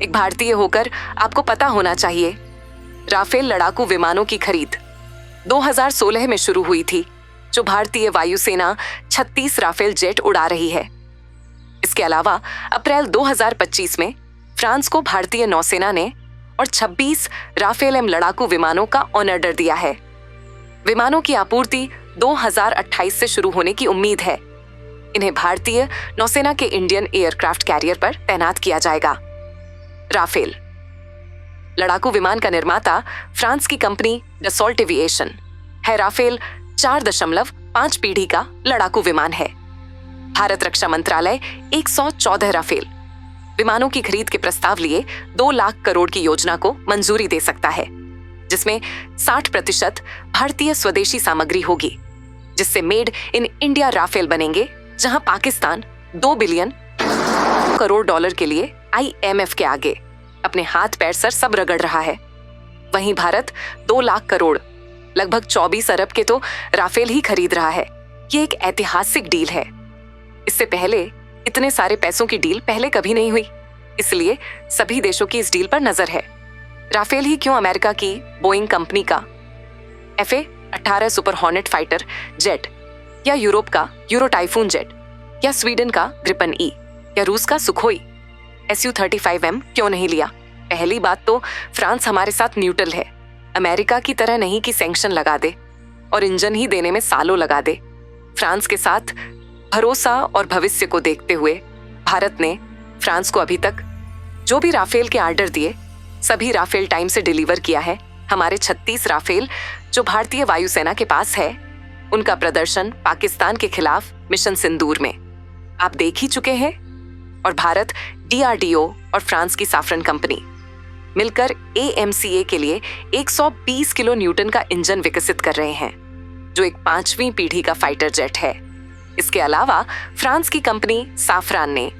एक भारतीय होकर आपको पता होना चाहिए, राफेल लड़ाकू विमानों की खरीद 2016 में शुरू हुई थी, जो भारतीय वायुसेना 36 राफेल जेट उड़ा रही है। इसके अलावा अप्रैल 2025 में फ्रांस को भारतीय नौसेना ने और 26 राफेल एम लड़ाकू विमानों का ऑर्डर दिया है। विमानों की आपूर्ति 2028 से शुरू होने की उम्मीद है। इन्हें भारतीय नौसेना के इंडियन एयरक्राफ्ट कैरियर पर तैनात किया जाएगा। राफेल लड़ाकू विमान का निर्माता फ्रांस की कंपनी डसॉल्ट एविएशन है। राफेल 4.5 पीढ़ी का लड़ाकू विमान है। भारत रक्षा मंत्रालय 114 राफेल विमानों की खरीद के प्रस्ताव लिए 2 लाख करोड़ की योजना को मंजूरी दे सकता है, जिसमें 60% भारतीय स्वदेशी सामग्री होगी, जिससे मेड इन इंडिया राफेल बनेंगे, जहां पाकिस्तान 2 बिलियन करोड़ डॉलर के लिए IMF के आगे अपने हाथ पैर सर सब रगड़ रहा है। वहीं भारत 2 लाख करोड़ लगभग 24 अरब के तो राफेल ही खरीद रहा है। ये एक ऐतिहासिक डील है। इससे पहले इतने सारे पैसों की डील पहले कभी नहीं हुई, इसलिए सभी देशों की इस डील पर नजर है। राफेल ही क्यों अमेरिका की बोइंग कंपनी का FA-18 super hornet fighter jet, या यूरोप का यूरो टाइफून जेट, या स्वीडन का ग्रिपन ई, या रूस का सुखोई Su-35M क्यों नहीं लिया? पहली बात तो फ्रांस हमारे साथ न्यूट्रल है। अमेरिका की तरह नहीं कि सैंक्शन लगा दे और इंजन ही देने में सालों लगा दे। फ्रांस के साथ भरोसा और भविष्य को देखते हुए भारत ने फ्रांस को अभी तक जो भी राफेल के ऑर्डर दिए, सभी राफेल टाइम से डिलीवर किया है। हमारे 36 राफेल जो भारतीय वायुसेना के पास है, उनका प्रदर्शन पाकिस्तान के खिलाफ मिशन सिंदूर में आप देख ही चुके हैं। और भारत, DRDO और फ्रांस की साफरन कंपनी मिलकर AMCA के लिए 120 किलो न्यूटन का इंजन विकसित कर रहे हैं, जो एक 5वीं पीढ़ी का फाइटर जेट है। इसके अलावा फ्रांस की कंपनी साफरान ने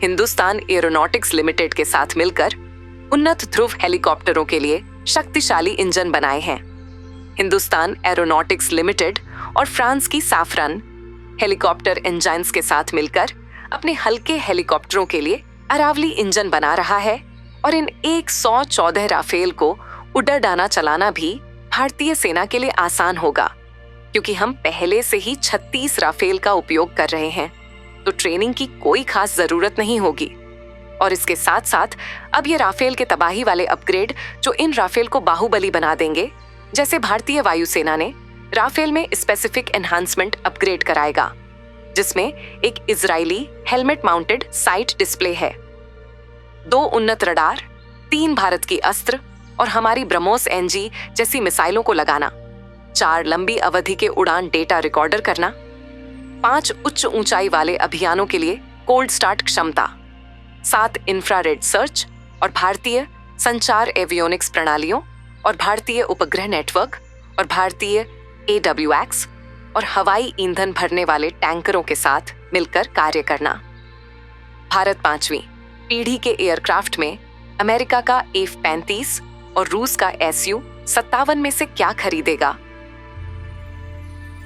हिंदुस्तान एरोनॉटिक्स लिमिटेड के साथ मिलकर उन्नत ध्रुव हेलीकॉप्टरों के लिए शक्तिशाली इंजन बनाए हैं। हिंदुस्तान एरोनॉटिक्स लिमिटेड और फ्रांस की साफरान हेलीकॉप्टर इंजन्स के साथ मिलकर अपने हल्के हेलीकॉप्टरों के लिए अरावली इंजन बना रहा है। और इन 114 राफेल को उड़ाना चलाना भी भारतीय सेना के लिए आसान होगा, क्योंकि हम पहले से ही 36 राफेल का उपयोग कर रहे हैं, तो ट्रेनिंग की कोई खास जरूरत नहीं होगी। और इसके साथ साथ अब ये राफेल के तबाही वाले अपग्रेड जो इन राफेल को बाहुबली बना देंगे, जैसे भारतीय वायुसेना ने राफेल में स्पेसिफिक एनहांसमेंट अपग्रेड कराएगा, जिसमें एक Israeli helmet mounted site display है, 2 उन्नत रडार, 3 भारत की अस्त्र और हमारी ब्रह्मोस NG जैसी मिसाइलों को लगाना, 4 लंबी अवधि के उड़ान डेटा रिकॉर्डर करना, 5 उच्च ऊंचाई वाले अभियानों के लिए कोल्ड स्टार्ट क्षमता, 7 इंफ्रारेड सर्च और भारतीय संचार एवियोनिक्स प्रणालियों और भारतीय उपग्रह नेटवर्क और भारतीय AWACS और हवाई ईंधन भरने वाले टैंकरों के साथ मिलकर कार्य करना। भारत 5वीं पीढ़ी के एयरक्राफ्ट में अमेरिका का F-35 और रूस का Su-57 में से क्या खरीदेगा,